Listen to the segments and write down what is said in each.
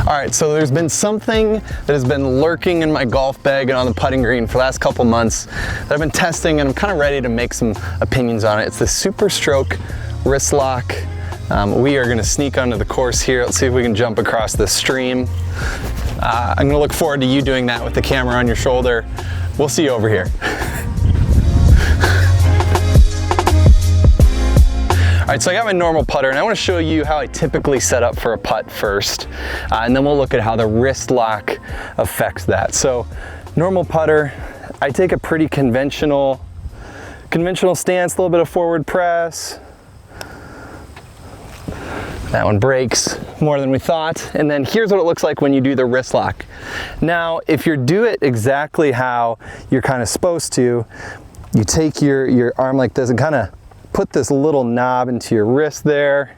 All right, so there's been something that has been lurking in my golf bag and on the putting green for the last couple months that I've been testing, and I'm kind of ready to make some opinions on it. It's the Superstroke Wrist Lock. We are gonna sneak onto the course here. Let's see if we can jump across the stream. I'm gonna look forward to you doing that with the camera on your shoulder. We'll see you over here. All right, so I got my normal putter, and I want to show you how I typically set up for a putt first, and then we'll look at how the wrist lock affects that. So, normal putter, I take a pretty conventional stance, a little bit of forward press. That one breaks more than we thought. And then here's what it looks like when you do the wrist lock. Now, if you do it exactly how you're kind of supposed to, you take your arm like this and kind of put this little knob into your wrist there.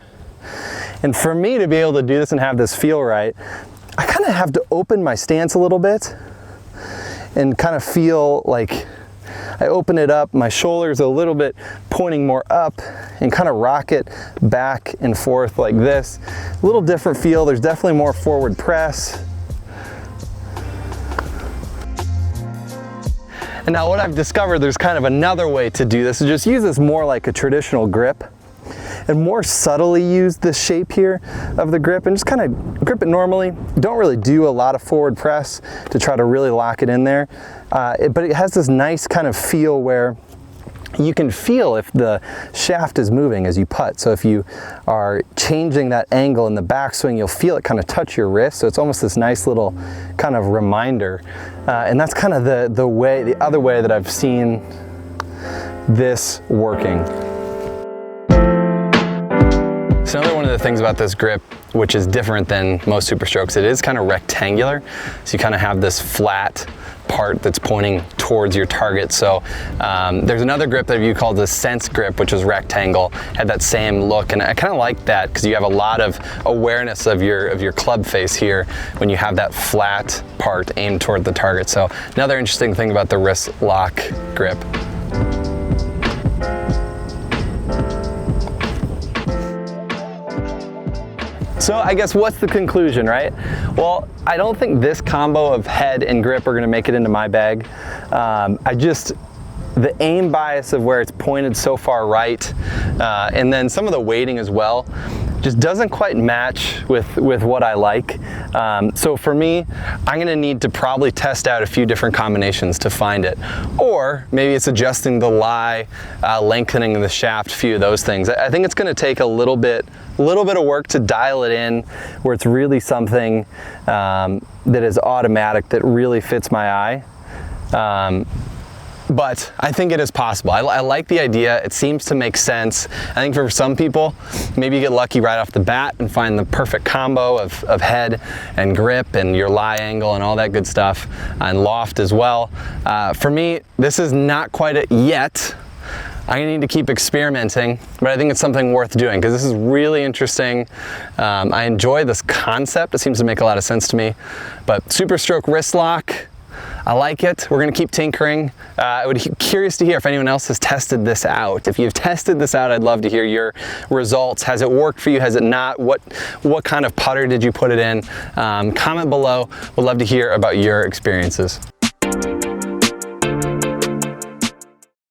And for me to be able to do this and have this feel right, I kind of have to open my stance a little bit and kind of feel like I open it up, my shoulders a little bit pointing more up, and kind of rock it back and forth like this. A little different feel, there's definitely more forward press. And now what I've discovered, there's kind of another way to do this, is just use this more like a traditional grip and more subtly use this shape here of the grip and just kind of grip it normally. Don't really do a lot of forward press to try to really lock it in there. But it has this nice kind of feel where you can feel if the shaft is moving as you putt. So if you are changing that angle in the backswing, you'll feel it kind of touch your wrist. So it's almost this nice little kind of reminder. And that's kind of the other way that I've seen this working. So another one of the things about this grip, which is different than most Superstrokes, it is kind of rectangular. So you kind of have this flat part that's pointing towards your target. So there's another grip that you call the Sense grip, which is rectangle, had that same look, and I kind of like that because you have a lot of awareness of your club face here when you have that flat part aimed toward the target. So another interesting thing about the wrist lock grip. So I guess what's the conclusion, right? Well, I don't think this combo of head and grip are gonna make it into my bag. The aim bias of where it's pointed so far right, and then some of the weighting as well, just doesn't quite match with what I like. So for me, I'm gonna need to probably test out a few different combinations to find it. Or maybe it's adjusting the lie, lengthening the shaft, a few of those things. I think it's gonna take a little bit of work to dial it in where it's really something that is automatic, that really fits my eye. But I think it is possible. I like the idea. It seems to make sense. I think for some people, maybe you get lucky right off the bat and find the perfect combo of head and grip and your lie angle and all that good stuff, and loft as well. For me, this is not quite it yet. I'm gonna need to keep experimenting, but I think it's something worth doing because this is really interesting. I enjoy this concept. It seems to make a lot of sense to me. But Superstroke Wrist Lock, I like it. We're gonna keep tinkering. I would be curious to hear if anyone else has tested this out. If you've tested this out, I'd love to hear your results. Has it worked for you? Has it not? What kind of putter did you put it in? Comment below. We'd love to hear about your experiences.